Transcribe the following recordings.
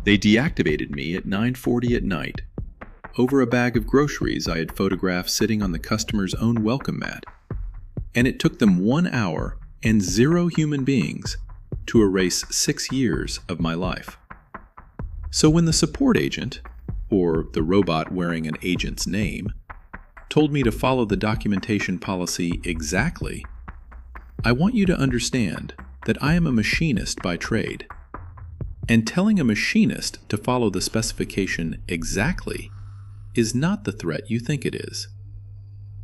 They deactivated me at 9:40 at night over a bag of groceries I had photographed sitting on the customer's own welcome mat, and it took them 1 hour and 0 human beings to erase 6 years of my life. So when the support agent, or the robot wearing an agent's name, told me to follow the documentation policy exactly, I want you to understand that I am a machinist by trade. And telling a machinist to follow the specification exactly is not the threat you think it is.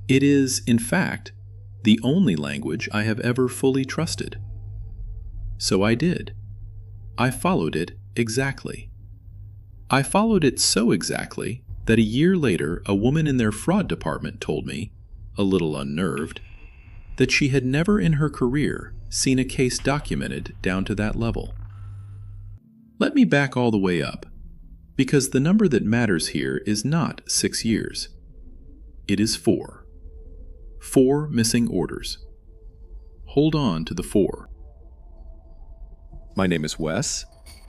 It is, in fact, the only language I have ever fully trusted. So I did. I followed it exactly. I followed it so exactly that a year later a woman in their fraud department told me, a little unnerved, that she had never in her career seen a case documented down to that level. Let me back all the way up, because the number that matters here is not 6 years. It is 4. 4 missing orders. Hold on to the 4. My name is Wes.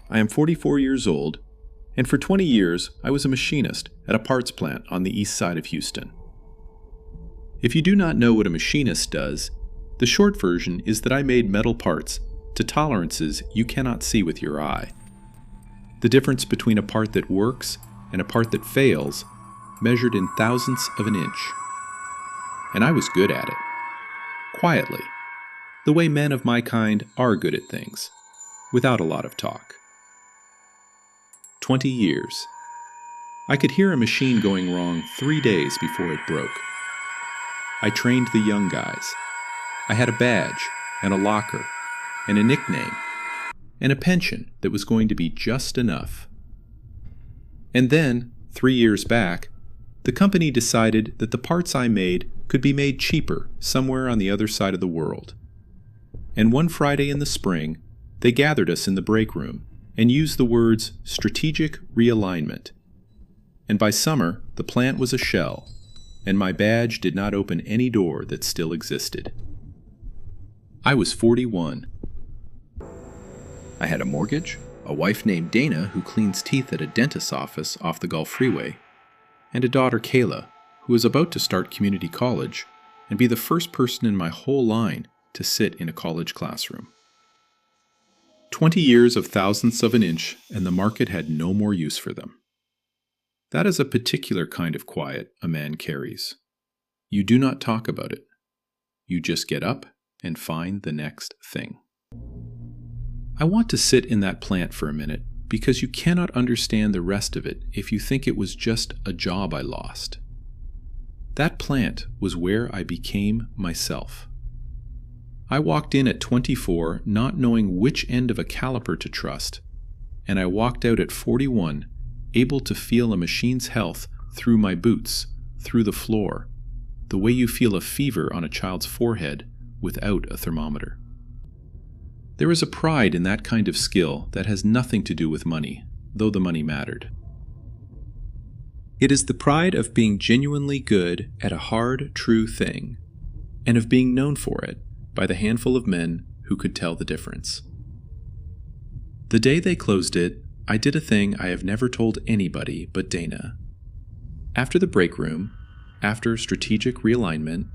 I am 44 years old, and for 20 years I was a machinist at a parts plant on the east side of Houston. If you do not know what a machinist does, the short version is that I made metal parts to tolerances you cannot see with your eye. The difference between a part that works and a part that fails measured in thousandths of an inch. And I was good at it. Quietly, the way men of my kind are good at things, without a lot of talk. 20 years. I could hear a machine going wrong 3 days before it broke. I trained the young guys. I had a badge and a locker and a nickname and a pension that was going to be just enough. And then, 3 years back, the company decided that the parts I made could be made cheaper somewhere on the other side of the world. And one Friday in the spring, they gathered us in the break room and used the words strategic realignment. And by summer, the plant was a shell, and my badge did not open any door that still existed. I was 41. I had a mortgage, a wife named Dana who cleans teeth at a dentist's office off the Gulf Freeway, and a daughter, Kayla, who was about to start community college and be the first person in my whole line to sit in a college classroom. 20 years of thousandths of an inch, and the market had no more use for them. That is a particular kind of quiet a man carries. You do not talk about it. You just get up and find the next thing. I want to sit in that plant for a minute because you cannot understand the rest of it if you think it was just a job I lost. That plant was where I became myself. I walked in at 24 not knowing which end of a caliper to trust, and I walked out at 41 able to feel a machine's health through my boots, through the floor, the way you feel a fever on a child's forehead without a thermometer. There is a pride in that kind of skill that has nothing to do with money, though the money mattered. It is the pride of being genuinely good at a hard, true thing, and of being known for it by the handful of men who could tell the difference. The day they closed it, I did a thing I have never told anybody but Dana. After the break room, after strategic realignment,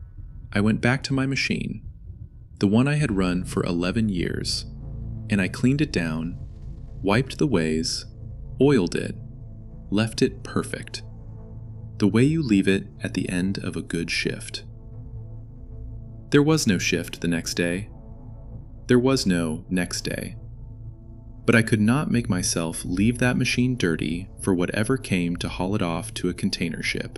I went back to my machine, the one I had run for 11 years, and I cleaned it down, wiped the ways, oiled it, left it perfect, the way you leave it at the end of a good shift. There was no shift the next day. There was no next day. But I could not make myself leave that machine dirty for whatever came to haul it off to a container ship.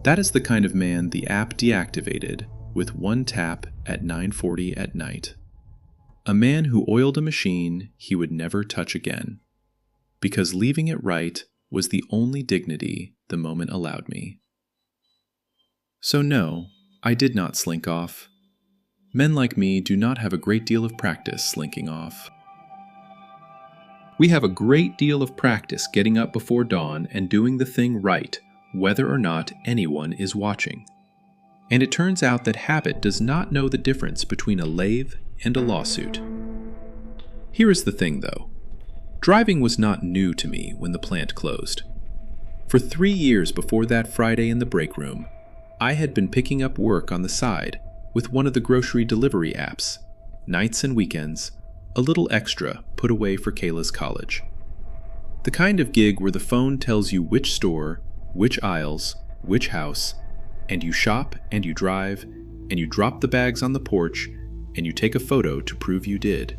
That is the kind of man the app deactivated with one tap at 9:40 at night. A man who oiled a machine he would never touch again, because leaving it right was the only dignity the moment allowed me. So no, I did not slink off. Men like me do not have a great deal of practice slinking off. We have a great deal of practice getting up before dawn and doing the thing right, whether or not anyone is watching. And it turns out that habit does not know the difference between a lathe and a lawsuit. Here is the thing, though. Driving was not new to me when the plant closed. For 3 years before that Friday in the break room, I had been picking up work on the side with one of the grocery delivery apps, nights and weekends, a little extra put away for Kayla's college. The kind of gig where the phone tells you which store, which aisles, which house, and you shop and you drive, and you drop the bags on the porch, and you take a photo to prove you did.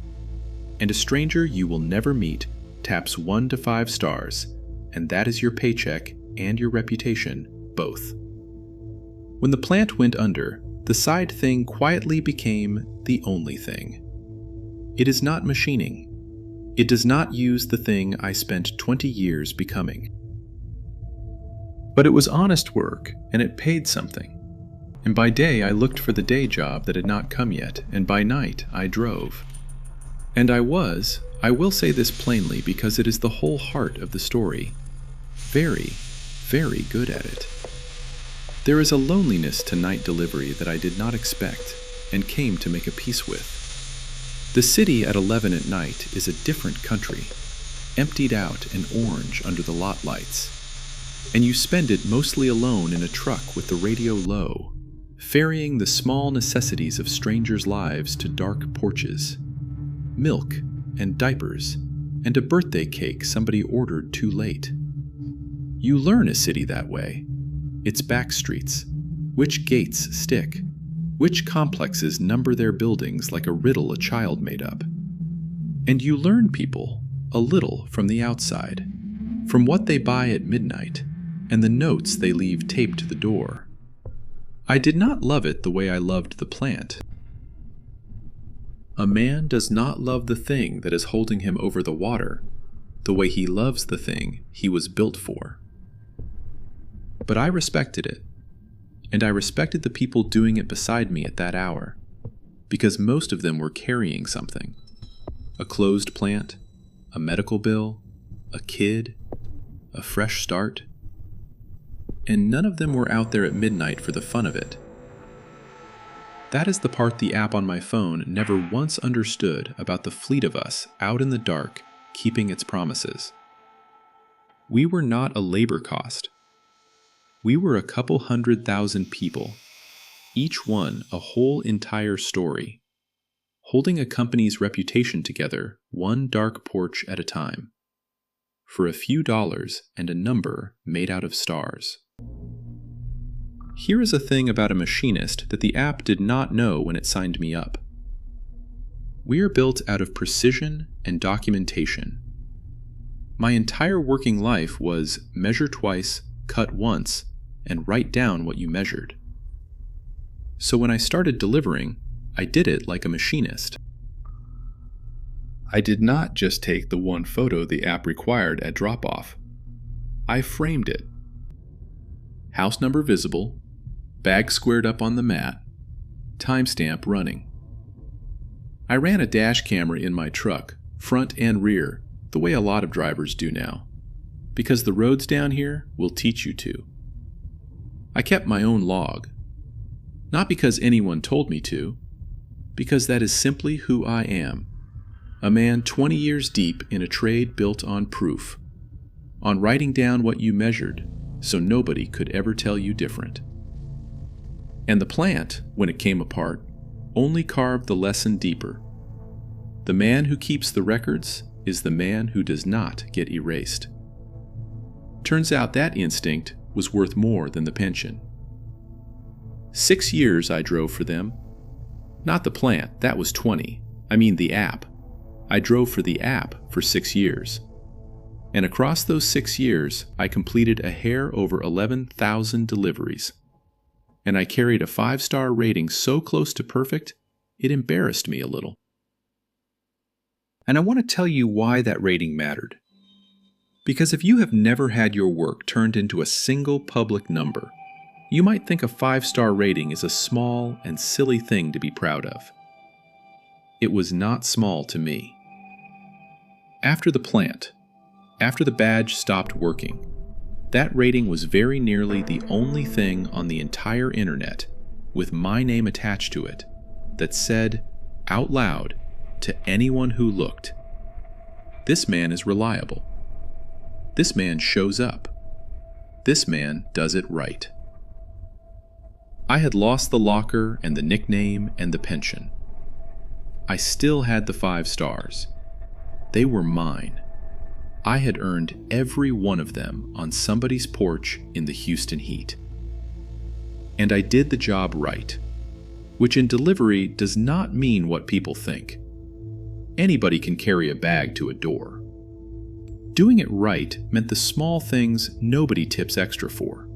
And a stranger you will never meet taps 1 to 5 stars, and that is your paycheck and your reputation, both. When the plant went under, the side thing quietly became the only thing. It is not machining. It does not use the thing I spent 20 years becoming. But it was honest work, and it paid something. And by day I looked for the day job that had not come yet, and by night I drove. And I will say this plainly because it is the whole heart of the story, very, very good at it. There is a loneliness to night delivery that I did not expect and came to make a peace with. The city at 11 at night is a different country, emptied out and orange under the lot lights. And you spend it mostly alone in a truck with the radio low, ferrying the small necessities of strangers' lives to dark porches. Milk and diapers and a birthday cake somebody ordered too late. You learn a city that way. Its back streets, which gates stick, which complexes number their buildings like a riddle a child made up. And you learn people a little from the outside, from what they buy at midnight, and the notes they leave taped to the door. I did not love it the way I loved the plant. A man does not love the thing that is holding him over the water the way he loves the thing he was built for. But I respected it, and I respected the people doing it beside me at that hour, because most of them were carrying something. A closed plant, a medical bill, a kid, a fresh start. And none of them were out there at midnight for the fun of it. That is the part the app on my phone never once understood about the fleet of us out in the dark, keeping its promises. We were not a labor cost. We were a couple 100,000 people, each one a whole entire story, holding a company's reputation together one dark porch at a time, for a few dollars and a number made out of stars. Here is a thing about a machinist that the app did not know when it signed me up. We are built out of precision and documentation. My entire working life was measure twice, cut once, and write down what you measured. So when I started delivering, I did it like a machinist. I did not just take the one photo the app required at drop-off. I framed it. House number visible, bag squared up on the mat, timestamp running. I ran a dash camera in my truck, front and rear, the way a lot of drivers do now, because the roads down here will teach you to. I kept my own log, not because anyone told me to, because that is simply who I am, a man 20 years deep in a trade built on proof, on writing down what you measured so nobody could ever tell you different. And the plant, when it came apart, only carved the lesson deeper. The man who keeps the records is the man who does not get erased. Turns out that instinct was worth more than the pension. 6 years I drove for them. Not the plant, that was 20. I mean the app. I drove for the app for 6 years. And across those 6 years, I completed a hair over 11,000 deliveries. And I carried a 5-star rating so close to perfect, it embarrassed me a little. And I want to tell you why that rating mattered. Because if you have never had your work turned into a single public number, you might think a 5-star rating is a small and silly thing to be proud of. It was not small to me. After the plant, after the badge stopped working, that rating was very nearly the only thing on the entire internet with my name attached to it that said, out loud, to anyone who looked, This man is reliable. This man shows up. This man does it right. I had lost the locker and the nickname and the pension. I still had the 5 stars. They were mine. I had earned every one of them on somebody's porch in the Houston heat. And I did the job right, which in delivery does not mean what people think. Anybody can carry a bag to a door. Doing it right meant the small things nobody tips extra for.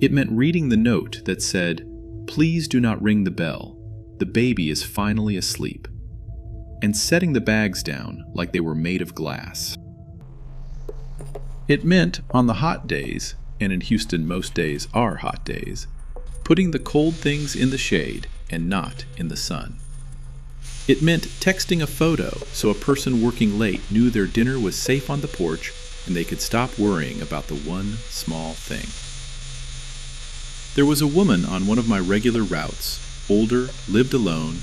It meant reading the note that said, "Please do not ring the bell. The baby is finally asleep," and setting the bags down like they were made of glass. It meant, on the hot days, and in Houston most days are hot days, putting the cold things in the shade and not in the sun. It meant texting a photo so a person working late knew their dinner was safe on the porch and they could stop worrying about the one small thing. There was a woman on one of my regular routes, older, lived alone,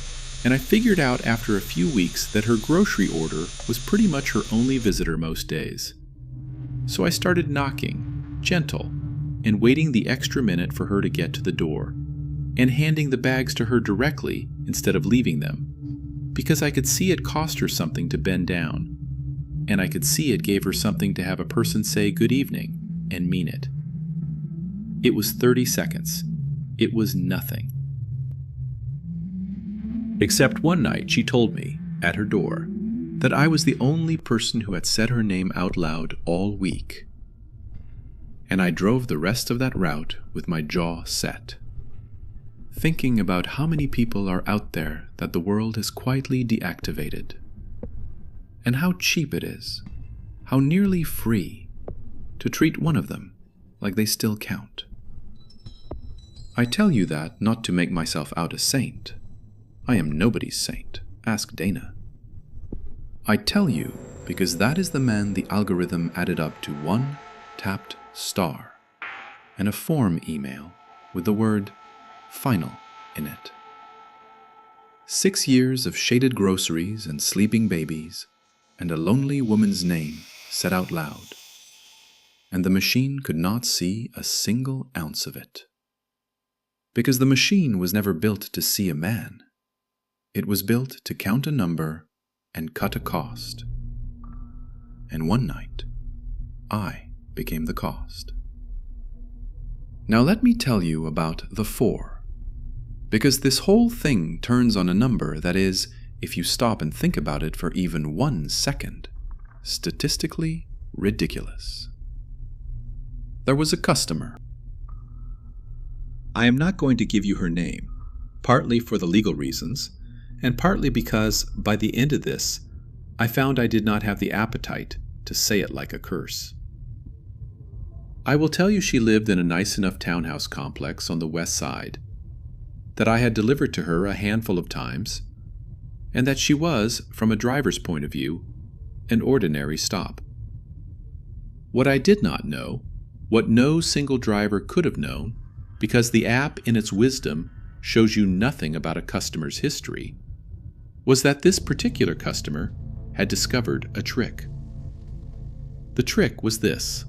and I figured out after a few weeks that her grocery order was pretty much her only visitor most days. So I started knocking, gentle, and waiting the extra minute for her to get to the door, and handing the bags to her directly instead of leaving them, because I could see it cost her something to bend down, and I could see it gave her something to have a person say good evening and mean it. It was 30 seconds. It was nothing. Except one night she told me, at her door, that I was the only person who had said her name out loud all week. And I drove the rest of that route with my jaw set, thinking about how many people are out there that the world has quietly deactivated, and how cheap it is, how nearly free, to treat one of them like they still count. I tell you that not to make myself out a saint. I am nobody's saint. Ask Dana. I tell you because that is the man the algorithm added up to one tapped star and a form email with the word final in it. 6 years of shaded groceries and sleeping babies and a lonely woman's name said out loud, and the machine could not see a single ounce of it. Because the machine was never built to see a man. It was built to count a number and cut a cost. And one night, I became the cost. Now let me tell you about the 4, because this whole thing turns on a number that is, if you stop and think about it for even 1 second, statistically ridiculous. There was a customer. I am not going to give you her name, partly for the legal reasons, and partly because, by the end of this, I found I did not have the appetite to say it like a curse. I will tell you she lived in a nice enough townhouse complex on the west side, that I had delivered to her a handful of times, and that she was, from a driver's point of view, an ordinary stop. What I did not know, what no single driver could have known, because the app in its wisdom shows you nothing about a customer's history, was that this particular customer had discovered a trick. The trick was this.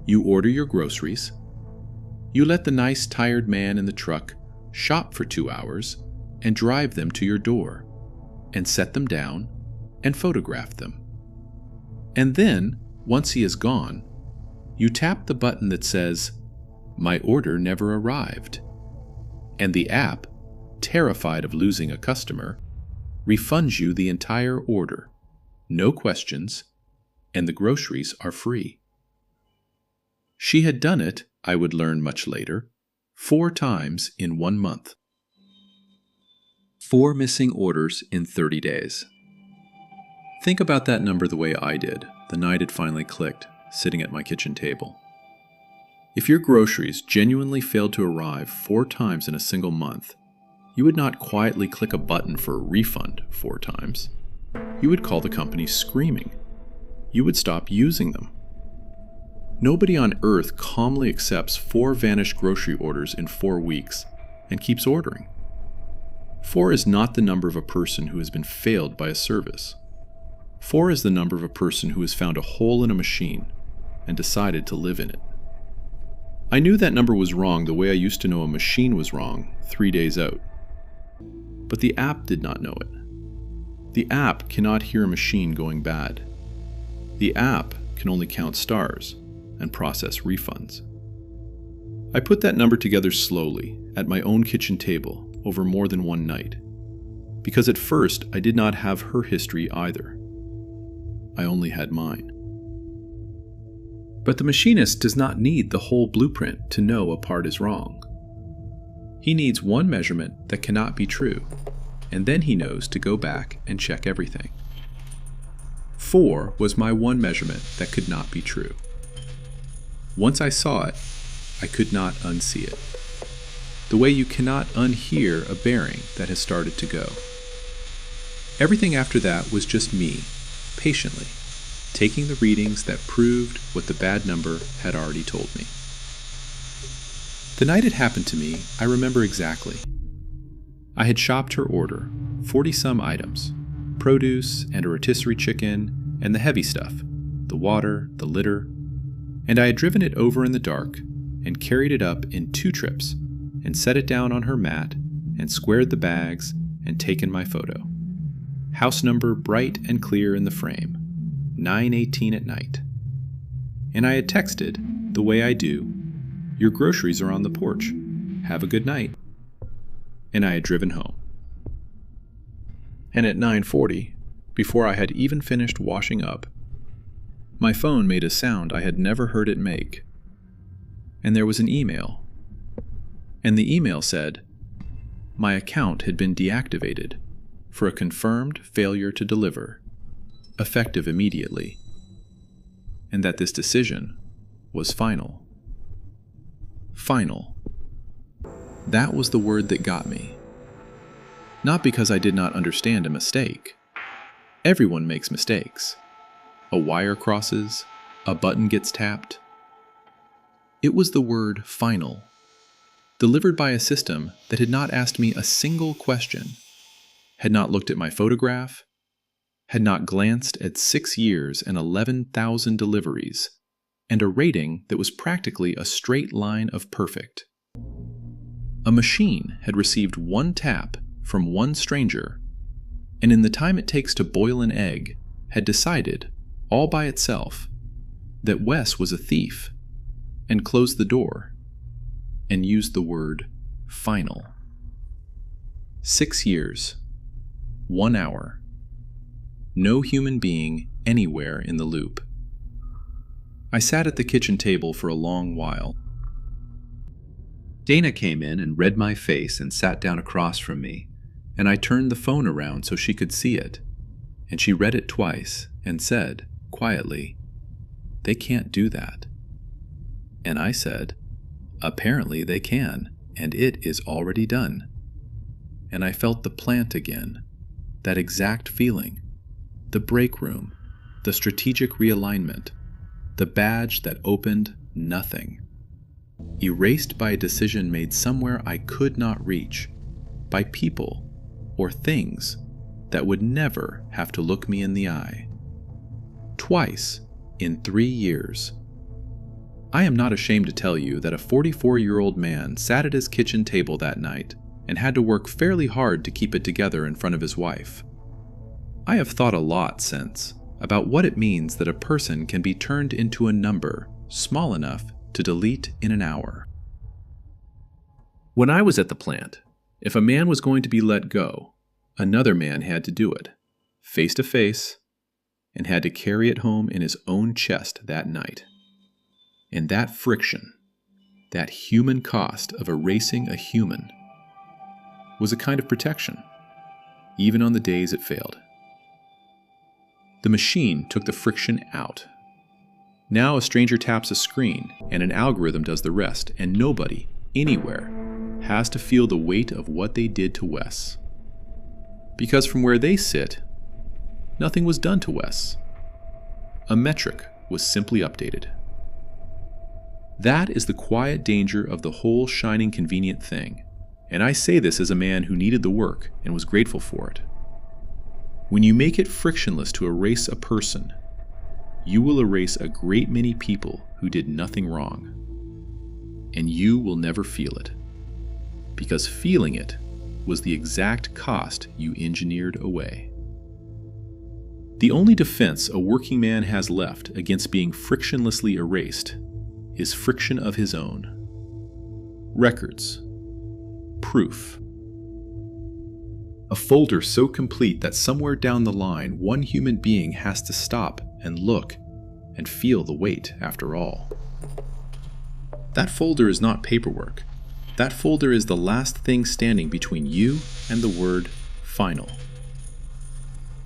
You order your groceries, you let the nice tired man in the truck shop for 2 hours and drive them to your door, and set them down and photograph them. And then, once he is gone, you tap the button that says, "My order never arrived," and the app, terrified of losing a customer, refunds you the entire order, no questions, and the groceries are free. She had done it, I would learn much later, 4 times in 1 month. 4 missing orders in 30 days. Think about that number the way I did, the night it finally clicked, sitting at my kitchen table. If your groceries genuinely failed to arrive 4 times in a single month, you would not quietly click a button for a refund 4 times. You would call the company screaming. You would stop using them. Nobody on earth calmly accepts 4 vanished grocery orders in 4 weeks and keeps ordering. 4 is not the number of a person who has been failed by a service. 4 is the number of a person who has found a hole in a machine and decided to live in it. I knew that number was wrong the way I used to know a machine was wrong 3 days out. But the app did not know it. The app cannot hear a machine going bad. The app can only count stars and process refunds. I put that number together slowly at my own kitchen table over more than one night, because at first I did not have her history either. I only had mine. But the machinist does not need the whole blueprint to know a part is wrong. He needs one measurement that cannot be true, and then he knows to go back and check everything. 4 was my one measurement that could not be true. Once I saw it, I could not unsee it. The way you cannot unhear a bearing that has started to go. Everything after that was just me, patiently, taking the readings that proved what the bad number had already told me. The night it happened to me, I remember exactly. I had shopped her order, 40-some items, produce and a rotisserie chicken and the heavy stuff, the water, the litter, and I had driven it over in the dark and carried it up in 2 trips and set it down on her mat and squared the bags and taken my photo. House number bright and clear in the frame, 9:18 at night. And I had texted, the way I do, "Your groceries are on the porch. Have a good night." And I had driven home. And at 9:40, before I had even finished washing up, my phone made a sound I had never heard it make. And there was an email. And the email said, my account had been deactivated for a confirmed failure to deliver, effective immediately, and that this decision was final. Final. That was the word that got me. Not because I did not understand a mistake. Everyone makes mistakes. A wire crosses, a button gets tapped. It was the word final, delivered by a system that had not asked me a single question, had not looked at my photograph, had not glanced at 6 years and 11,000 deliveries, and a rating that was practically a straight line of perfect. A machine had received 1 tap from 1 stranger, and in the time it takes to boil an egg, had decided, all by itself, that Wes was a thief, and closed the door, and used the word final. 6 years, 1 hour, no human being anywhere in the loop. I sat at the kitchen table for a long while. Dana came in and read my face and sat down across from me, and I turned the phone around so she could see it, and she read it twice and said, quietly, "They can't do that." And I said, "Apparently they can, and it is already done." And I felt the plant again, that exact feeling, the break room, the strategic realignment, the badge that opened nothing. Erased by a decision made somewhere I could not reach, by people or things that would never have to look me in the eye. Twice in 3 years. I am not ashamed to tell you that a 44-year-old man sat at his kitchen table that night and had to work fairly hard to keep it together in front of his wife. I have thought a lot since about what it means that a person can be turned into a number small enough to delete in an hour. When I was at the plant, if a man was going to be let go, another man had to do it, face to face, and had to carry it home in his own chest that night. And that friction, that human cost of erasing a human, was a kind of protection, even on the days it failed. The machine took the friction out. Now a stranger taps a screen, and an algorithm does the rest, and nobody, anywhere, has to feel the weight of what they did to Wes. Because from where they sit, nothing was done to Wes. A metric was simply updated. That is the quiet danger of the whole shining convenient thing, and I say this as a man who needed the work and was grateful for it. When you make it frictionless to erase a person, you will erase a great many people who did nothing wrong. And you will never feel it, because feeling it was the exact cost you engineered away. The only defense a working man has left against being frictionlessly erased is friction of his own. Records. Proof. A folder so complete that somewhere down the line one human being has to stop and look and feel the weight after all. That folder is not paperwork. That folder is the last thing standing between you and the word final.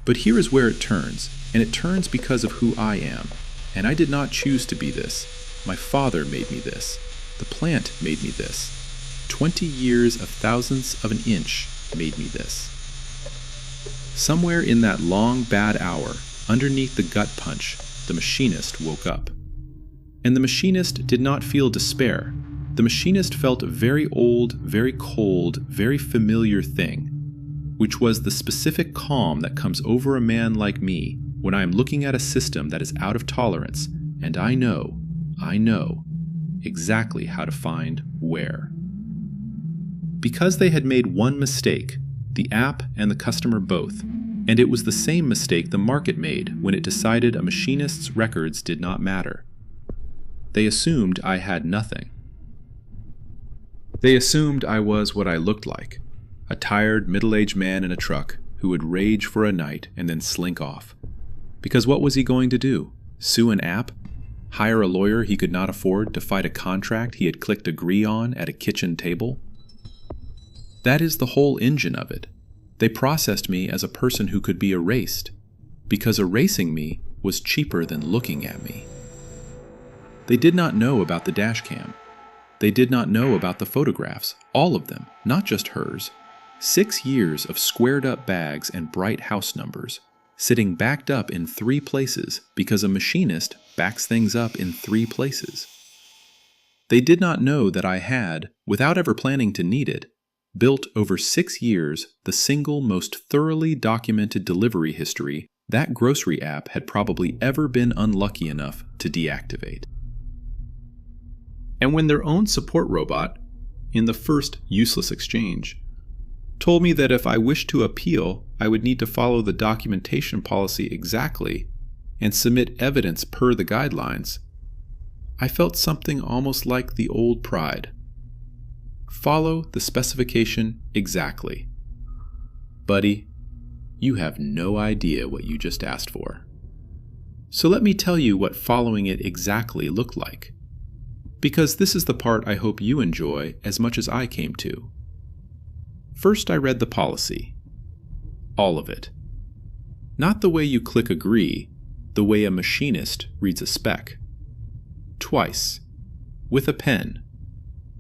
But here is where it turns, and it turns because of who I am. And I did not choose to be this. My father made me this. The plant made me this. 20 years of thousandths of an inch made me this. Somewhere in that long bad hour, underneath the gut punch, the machinist woke up. And the machinist did not feel despair. The machinist felt a very old, very cold, very familiar thing, which was the specific calm that comes over a man like me when I am looking at a system that is out of tolerance, and I know exactly how to find where. Because they had made one mistake, the app and the customer both, and it was the same mistake the market made when it decided a machinist's records did not matter. They assumed I had nothing. They assumed I was what I looked like, a tired, middle-aged man in a truck who would rage for a night and then slink off. Because what was he going to do? Sue an app? Hire a lawyer he could not afford to fight a contract he had clicked agree on at a kitchen table? That is the whole engine of it. They processed me as a person who could be erased, because erasing me was cheaper than looking at me. They did not know about the dash cam. They did not know about the photographs, all of them, not just hers. 6 years of squared up bags and bright house numbers, sitting backed up in 3 places because a machinist backs things up in 3 places. They did not know that I had, without ever planning to need it, built over 6 years the single most thoroughly documented delivery history that grocery app had probably ever been unlucky enough to deactivate. And when their own support robot, in the first useless exchange, told me that if I wished to appeal, I would need to follow the documentation policy exactly and submit evidence per the guidelines, I felt something almost like the old pride. Follow the specification exactly. Buddy, you have no idea what you just asked for. So let me tell you what following it exactly looked like, because this is the part I hope you enjoy as much as I came to. First, I read the policy. All of it. Not the way you click agree, the way a machinist reads a spec. Twice, with a pen,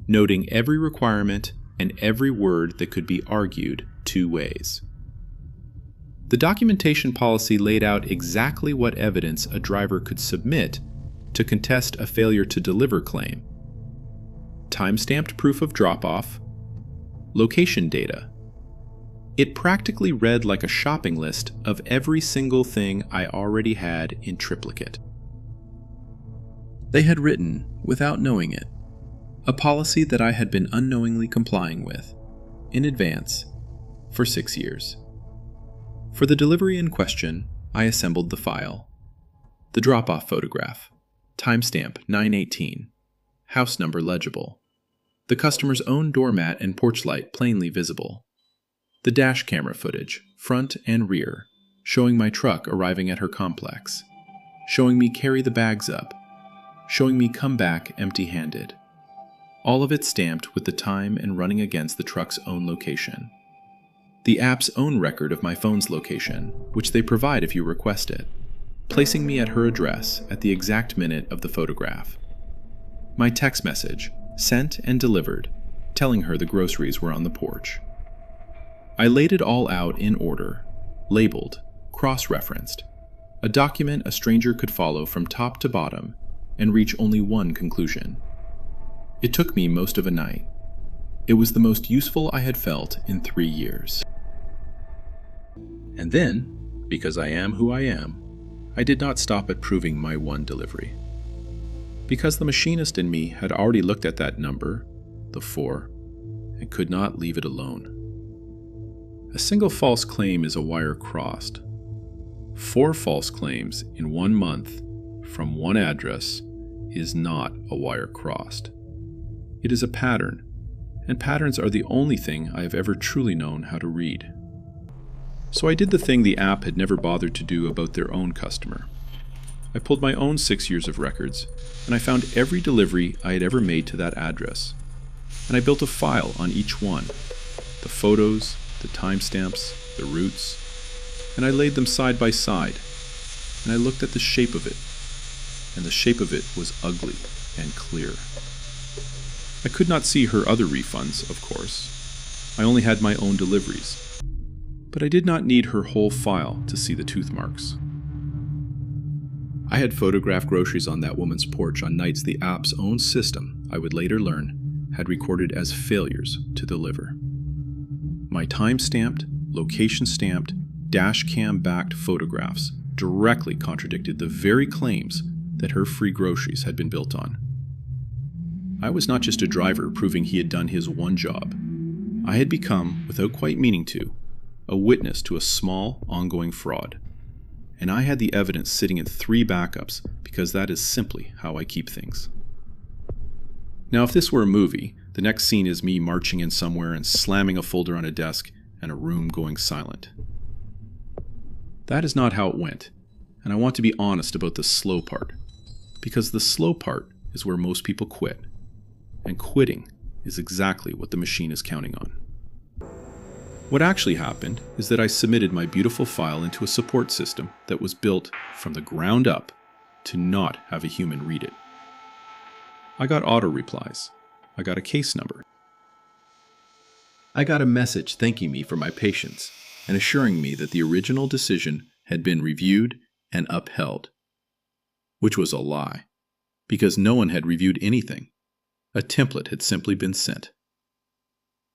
noting every requirement and every word that could be argued 2 ways. The documentation policy laid out exactly what evidence a driver could submit to contest a failure to deliver claim. Time-stamped proof of drop-off, location data. It practically read like a shopping list of every single thing I already had in triplicate. They had written, without knowing it, a policy that I had been unknowingly complying with, in advance, for 6 years. For the delivery in question, I assembled the file. The drop-off photograph, timestamp 9/18, house number legible, the customer's own doormat and porch light plainly visible, the dash camera footage, front and rear, showing my truck arriving at her complex, showing me carry the bags up, showing me come back empty-handed. All of it stamped with the time and running against the truck's own location. The app's own record of my phone's location, which they provide if you request it, placing me at her address at the exact minute of the photograph. My text message, sent and delivered, telling her the groceries were on the porch. I laid it all out in order, labeled, cross-referenced, a document a stranger could follow from top to bottom and reach only one conclusion. It took me most of a night. It was the most useful I had felt in 3 years. And then, Because I am who I am, I did not stop at proving my one delivery. Because the machinist in me had already looked at that number, the 4, and could not leave it alone. A single false claim is a wire crossed. 4 false claims in 1 month from one address is not a wire crossed. It is a pattern, and patterns are the only thing I have ever truly known how to read. So I did the thing the app had never bothered to do about their own customer. I pulled my own 6 years of records, and I found every delivery I had ever made to that address. And I built a file on each one, the photos, the timestamps, the routes, and I laid them side by side, and I looked at the shape of it, and the shape of it was ugly and clear. I could not see her other refunds, of course. I only had my own deliveries. But I did not need her whole file to see the tooth marks. I had photographed groceries on that woman's porch on nights the app's own system, I would later learn, had recorded as failures to deliver. My time-stamped, location-stamped, dash-cam-backed photographs directly contradicted the very claims that her free groceries had been built on. I was not just a driver proving he had done his one job. I had become, without quite meaning to, a witness to a small, ongoing fraud. And I had the evidence sitting in 3 backups because that is simply how I keep things. Now, if this were a movie, the next scene is me marching in somewhere and slamming a folder on a desk and a room going silent. That is not how it went, and I want to be honest about the slow part, because the slow part is where most people quit, and quitting is exactly what the machine is counting on. What actually happened is that I submitted my beautiful file into a support system that was built from the ground up to not have a human read it. I got auto replies. I got a case number. I got a message thanking me for my patience and assuring me that the original decision had been reviewed and upheld. Which was a lie, because no one had reviewed anything. A template had simply been sent.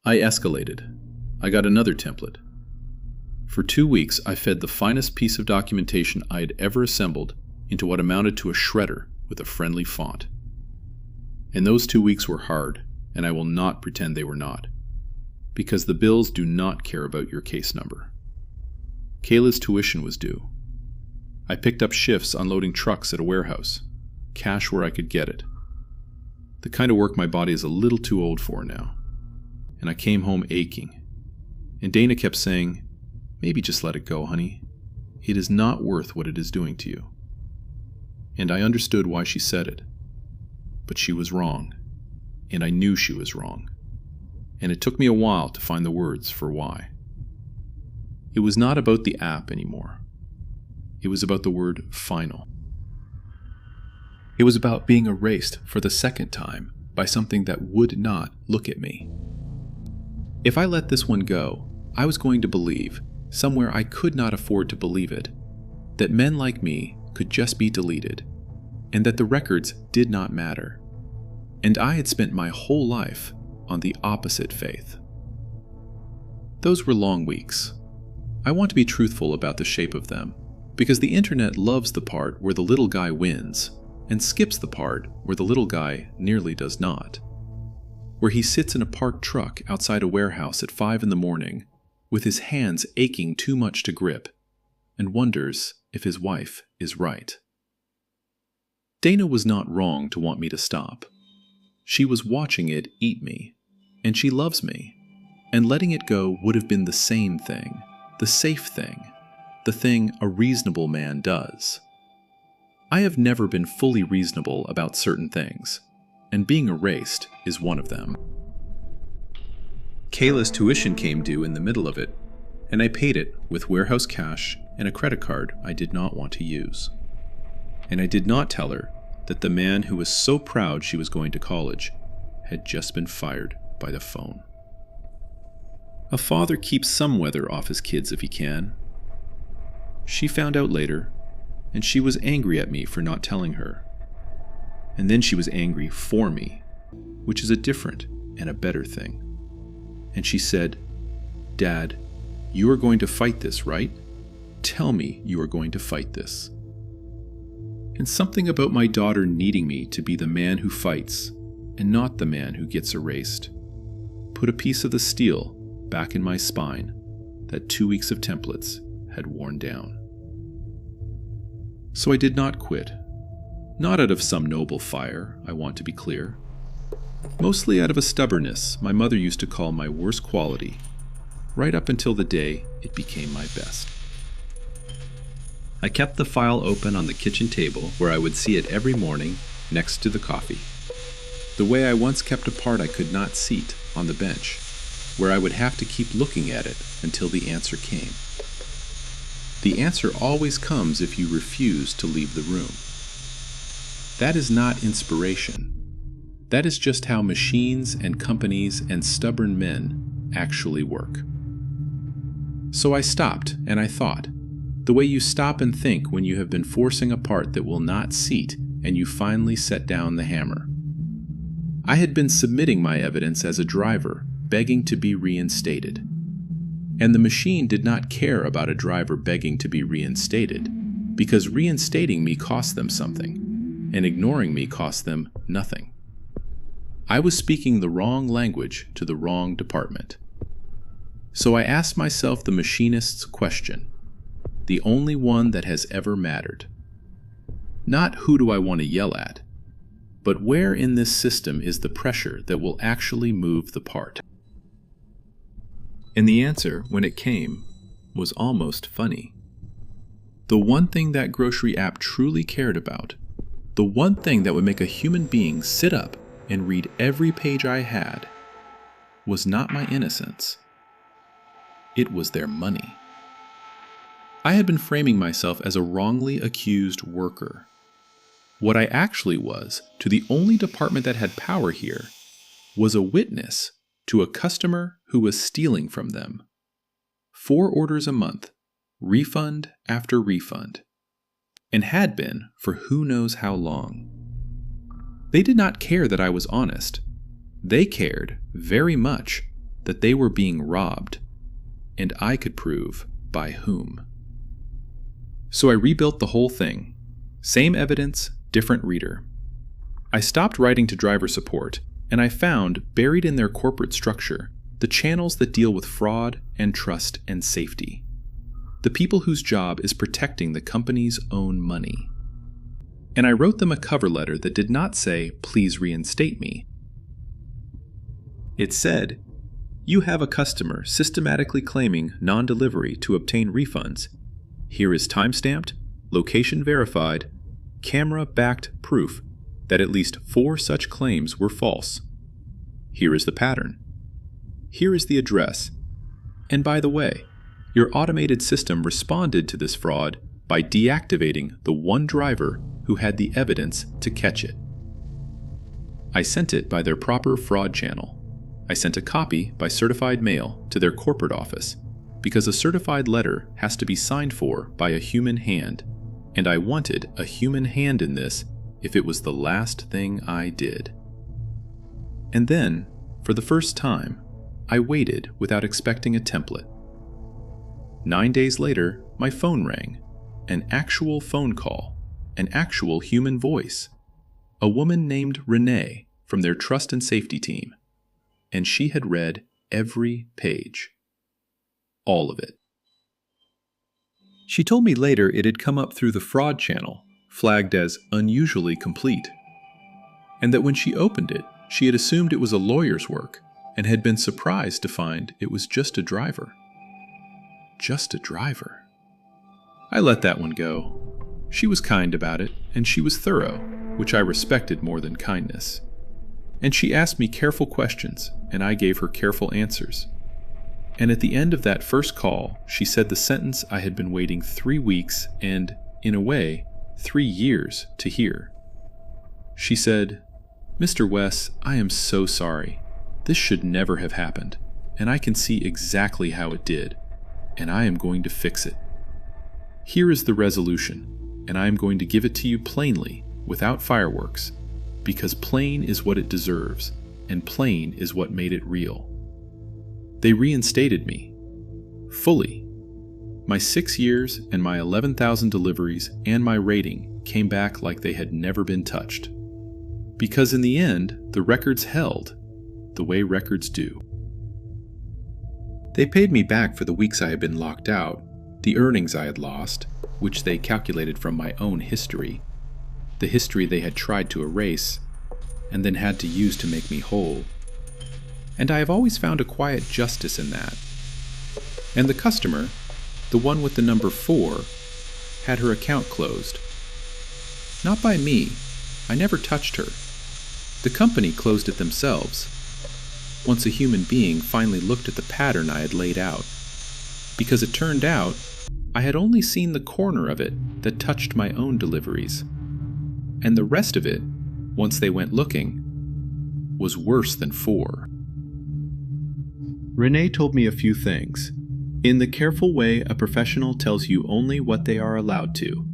I escalated. I got another template. For 2 weeks, I fed the finest piece of documentation I had ever assembled into what amounted to a shredder with a friendly font. And those 2 weeks were hard, and I will not pretend they were not, because the bills do not care about your case number. Kayla's tuition was due. I picked up shifts unloading trucks at a warehouse, cash where I could get it. The kind of work my body is a little too old for now. And I came home aching. And Dana kept saying, "Maybe just let it go, honey. It is not worth what it is doing to you." And I understood why she said it. But she was wrong. And I knew she was wrong. And it took me a while to find the words for why. It was not about the app anymore. It was about the word final. It was about being erased for the second time by something that would not look at me. If I let this one go, I was going to believe, somewhere I could not afford to believe it, that men like me could just be deleted, and that the records did not matter. And I had spent my whole life on the opposite faith. Those were long weeks. I want to be truthful about the shape of them, because the internet loves the part where the little guy wins, and skips the part where the little guy nearly does not. Where he sits in a parked truck outside a warehouse at 5 a.m, with his hands aching too much to grip, and wonders if his wife is right. Dana was not wrong to want me to stop. She was watching it eat me, and she loves me, and letting it go would have been the sane thing, the safe thing, the thing a reasonable man does. I have never been fully reasonable about certain things, and being erased is one of them. Kayla's tuition came due in the middle of it, and I paid it with warehouse cash and a credit card I did not want to use. And I did not tell her that the man who was so proud she was going to college had just been fired by the phone. A father keeps some weather off his kids if he can. She found out later, and she was angry at me for not telling her. And then she was angry for me, which is a different and a better thing. And she said, "Dad, you are going to fight this, right? tell me you are going to fight this. And something about my daughter needing me to be the man who fights and not the man who gets erased put a piece of the steel back in my spine that 2 weeks of templates had worn down. So I did not quit. Not out of some noble fire, I want to be clear. Mostly out of a stubbornness my mother used to call my worst quality, right up until the day it became my best. I kept the file open on the kitchen table where I would see it every morning next to the coffee. The way I once kept a part I could not seat on the bench, where I would have to keep looking at it until the answer came. The answer always comes if you refuse to leave the room. That is not inspiration. That is just how machines and companies and stubborn men actually work. So I stopped and I thought, the way you stop and think when you have been forcing a part that will not seat and you finally set down the hammer. I had been submitting my evidence as a driver, begging to be reinstated. And the machine did not care about a driver begging to be reinstated, because reinstating me cost them something, and ignoring me cost them nothing. I was speaking the wrong language to the wrong department. So I asked myself the machinist's question, the only one that has ever mattered. Not who do I want to yell at, but where in this system is the pressure that will actually move the part? And the answer, when it came, was almost funny. The one thing that grocery app truly cared about, the one thing that would make a human being sit up and read every page I had, was not my innocence. It was their money. I had been framing myself as a wrongly accused worker. What I actually was, to the only department that had power here, was a witness to a customer who was stealing from them. 4 orders a month, refund after refund, and had been for who knows how long. They did not care that I was honest. They cared very much that they were being robbed, and I could prove by whom. So I rebuilt the whole thing. Same evidence, different reader. I stopped writing to driver support, and I found, buried in their corporate structure, the channels that deal with fraud and trust and safety. The people whose job is protecting the company's own money. And I wrote them a cover letter that did not say, "Please reinstate me." It said, "You have a customer systematically claiming non-delivery to obtain refunds. Here is timestamped, location verified, camera-backed proof that at least 4 such claims were false. Here is the pattern. Here is the address. And by the way, your automated system responded to this fraud by deactivating the one driver who had the evidence to catch it." I sent it by their proper fraud channel. I sent a copy by certified mail to their corporate office, because a certified letter has to be signed for by a human hand, and I wanted a human hand in this if it was the last thing I did. And then, for the first time, I waited without expecting a template. 9 days later, my phone rang. An actual phone call, an actual human voice. A woman named Renee from their trust and safety team. And she had read every page. All of it. She told me later it had come up through the fraud channel, flagged as unusually complete, and that when she opened it, she had assumed it was a lawyer's work and had been surprised to find it was just a driver. Just a driver. I let that one go. She was kind about it, and she was thorough, which I respected more than kindness. And she asked me careful questions, and I gave her careful answers. And at the end of that first call, she said the sentence I had been waiting 3 weeks and, in a way, 3 years to hear. She said, "Mr. Wes, I am so sorry. This should never have happened, and I can see exactly how it did, and I am going to fix it. Here is the resolution, and I am going to give it to you plainly, without fireworks, because plain is what it deserves, and plain is what made it real." They reinstated me. Fully. My 6 years and my 11,000 deliveries and my rating came back like they had never been touched. Because in the end, the records held, the way records do. They paid me back for the weeks I had been locked out, the earnings I had lost, which they calculated from my own history, the history they had tried to erase, and then had to use to make me whole. And I have always found a quiet justice in that. And the customer, the one with the number 4, had her account closed. Not by me. I never touched her. The company closed it themselves, once a human being finally looked at the pattern I had laid out. Because it turned out, I had only seen the corner of it that touched my own deliveries. And the rest of it, once they went looking, was worse than 4. Renee told me a few things, in the careful way a professional tells you only what they are allowed to,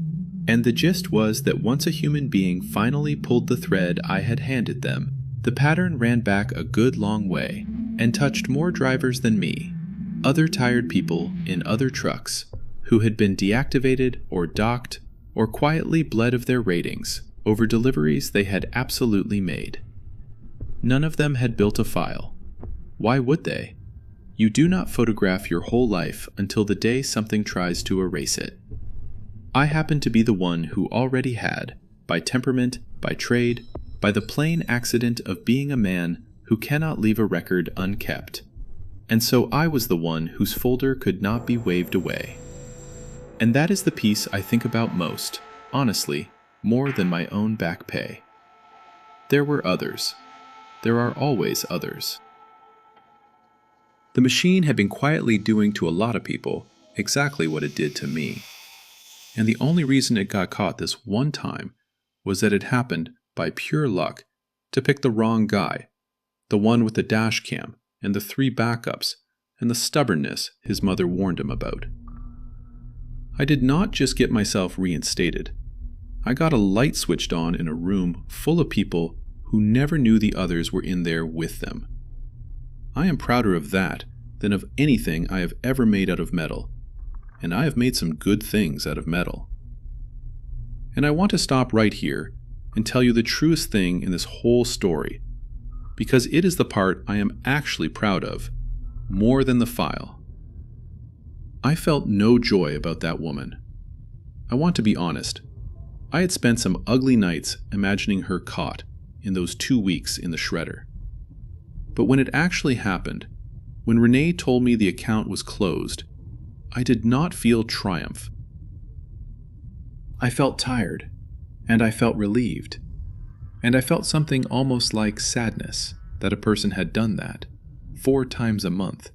and the gist was that once a human being finally pulled the thread I had handed them, the pattern ran back a good long way and touched more drivers than me, other tired people in other trucks who had been deactivated or docked or quietly bled of their ratings over deliveries they had absolutely made. None of them had built a file. Why would they? You do not photograph your whole life until the day something tries to erase it. I happened to be the one who already had, by temperament, by trade, by the plain accident of being a man who cannot leave a record unkept. And so I was the one whose folder could not be waved away. And that is the piece I think about most, honestly, more than my own back pay. There were others. There are always others. The machine had been quietly doing to a lot of people exactly what it did to me. And the only reason it got caught this one time was that it happened, by pure luck, to pick the wrong guy, the one with the dash cam and the 3 backups and the stubbornness his mother warned him about. I did not just get myself reinstated. I got a light switched on in a room full of people who never knew the others were in there with them. I am prouder of that than of anything I have ever made out of metal, and I have made some good things out of metal. And I want to stop right here and tell you the truest thing in this whole story, because it is the part I am actually proud of, more than the file. I felt no joy about that woman. I want to be honest. I had spent some ugly nights imagining her caught in those 2 weeks in the shredder. But when it actually happened, when Renee told me the account was closed, I did not feel triumph. I felt tired, and I felt relieved, and I felt something almost like sadness that a person had done that 4 times a month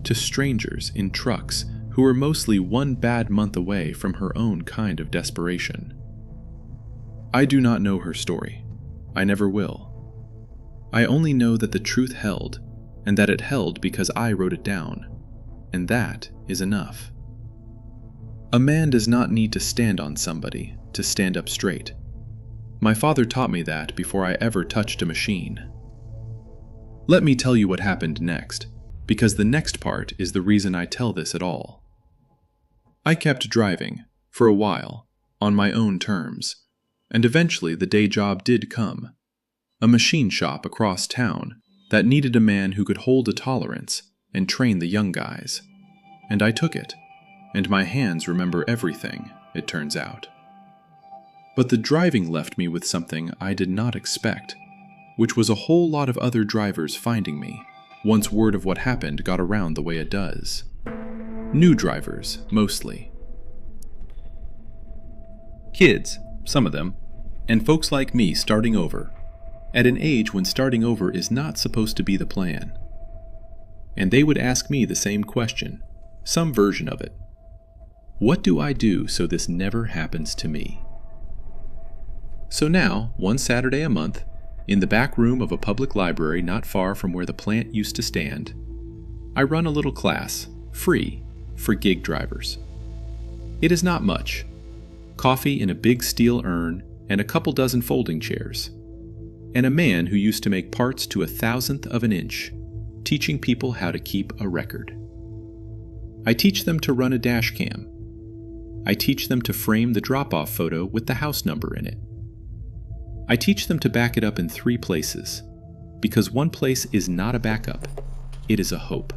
to strangers in trucks who were mostly 1 bad month away from her own kind of desperation. I do not know her story. I never will. I only know that the truth held, and that it held because I wrote it down, and that is enough. A man does not need to stand on somebody to stand up straight. My father taught me that before I ever touched a machine. Let me tell you what happened next, because the next part is the reason I tell this at all. I kept driving, for a while, on my own terms, and eventually the day job did come. A machine shop across town that needed a man who could hold a tolerance and train the young guys. And I took it, and my hands remember everything, it turns out. But the driving left me with something I did not expect, which was a whole lot of other drivers finding me, once word of what happened got around the way it does. New drivers, mostly. Kids, some of them, and folks like me starting over, at an age when starting over is not supposed to be the plan. And they would ask me the same question, some version of it. What do I do so this never happens to me? So now, one Saturday a month, in the back room of a public library not far from where the plant used to stand, I run a little class, free, for gig drivers. It is not much. Coffee in a big steel urn and a couple dozen folding chairs. And a man who used to make parts to 1/1000th of an inch, teaching people how to keep a record. I teach them to run a dash cam. I teach them to frame the drop-off photo with the house number in it. I teach them to back it up in 3 places, because one place is not a backup, it is a hope.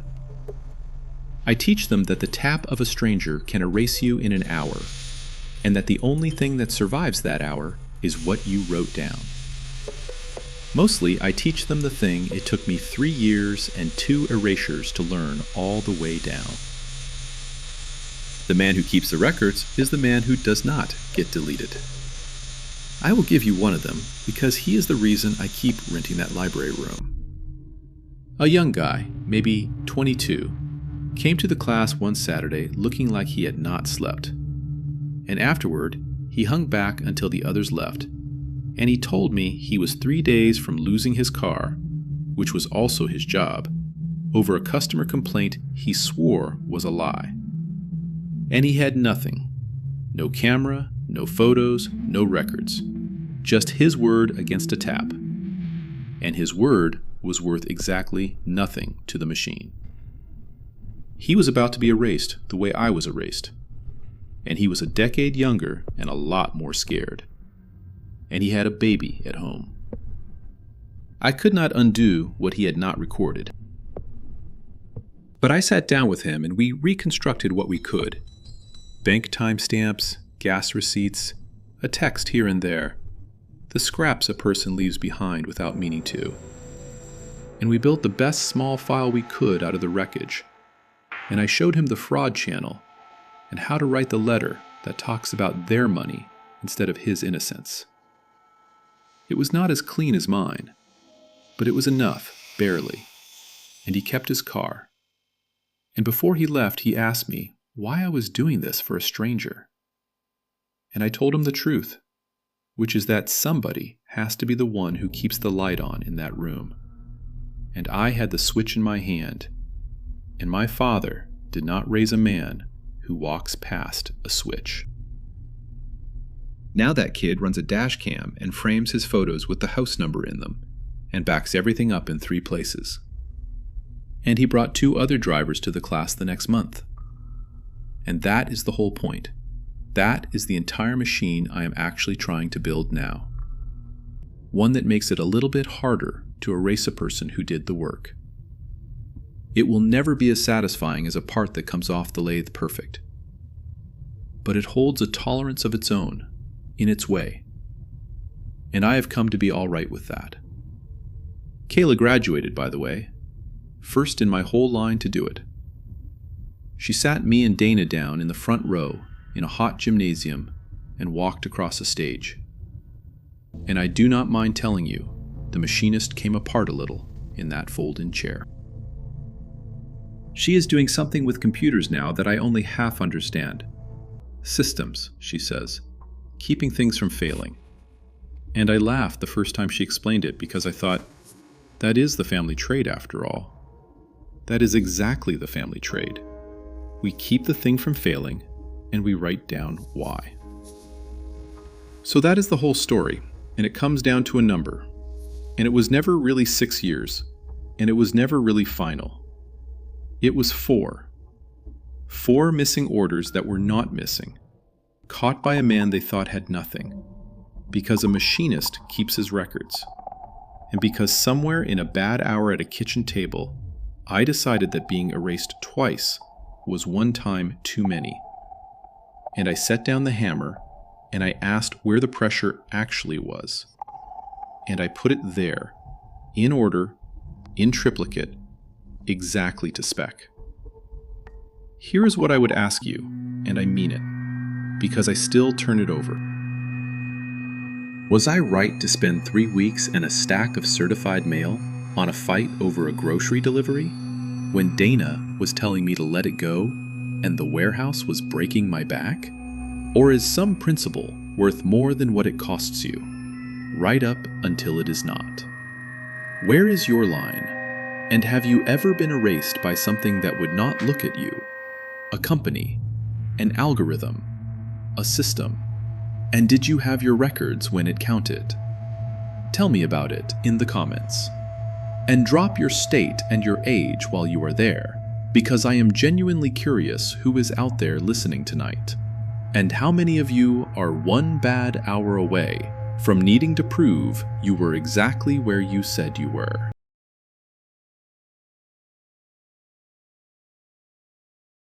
I teach them that the tap of a stranger can erase you in an hour, and that the only thing that survives that hour is what you wrote down. Mostly, I teach them the thing it took me 3 years and 2 erasures to learn all the way down. The man who keeps the records is the man who does not get deleted. I will give you one of them because he is the reason I keep renting that library room. A young guy, maybe 22, came to the class one Saturday looking like he had not slept. And afterward, he hung back until the others left, and he told me he was 3 days from losing his car, which was also his job, over a customer complaint he swore was a lie. And he had nothing. No camera, no photos, no records. Just his word against a tap. And his word was worth exactly nothing to the machine. He was about to be erased the way I was erased. And he was a decade younger and a lot more scared. And he had a baby at home. I could not undo what he had not recorded. But I sat down with him and we reconstructed what we could. Bank timestamps, gas receipts, a text here and there, the scraps a person leaves behind without meaning to. And we built the best small file we could out of the wreckage. And I showed him the fraud channel and how to write the letter that talks about their money instead of his innocence. It was not as clean as mine, but it was enough, barely. And he kept his car. And before he left, he asked me why I was doing this for a stranger. And I told him the truth, which is that somebody has to be the one who keeps the light on in that room. And I had the switch in my hand, and my father did not raise a man who walks past a switch. Now that kid runs a dash cam and frames his photos with the house number in them, and backs everything up in 3 places. And he brought 2 other drivers to the class the next month. And that is the whole point. That is the entire machine I am actually trying to build now. One that makes it a little bit harder to erase a person who did the work. It will never be as satisfying as a part that comes off the lathe perfect. But it holds a tolerance of its own, in its way. And I have come to be all right with that. Kayla graduated, by the way, first in my whole line to do it. She sat me and Dana down in the front row in a hot gymnasium and walked across a stage. And I do not mind telling you, the machinist came apart a little in that fold-in chair. She is doing something with computers now that I only half understand. Systems, she says, keeping things from failing. And I laughed the first time she explained it because I thought, that is the family trade after all. That is exactly the family trade. We keep the thing from failing, and we write down why. So that is the whole story, and it comes down to a number. And it was never really 6 years, and it was never really final. It was 4. 4 missing orders that were not missing, caught by a man they thought had nothing, because a machinist keeps his records, and because somewhere in a bad hour at a kitchen table, I decided that being erased twice was one time too many. And I set down the hammer, and I asked where the pressure actually was. And I put it there, in order, in triplicate, exactly to spec. Here is what I would ask you, and I mean it, because I still turn it over. Was I right to spend 3 weeks and a stack of certified mail on a fight over a grocery delivery, when Dana was telling me to let it go and the warehouse was breaking my back? Or is some principle worth more than what it costs you, right up until it is not? Where is your line? And have you ever been erased by something that would not look at you? A company, an algorithm, a system? And did you have your records when it counted? Tell me about it in the comments. And drop your state and your age while you are there, because I am genuinely curious who is out there listening tonight, and how many of you are one bad hour away from needing to prove you were exactly where you said you were.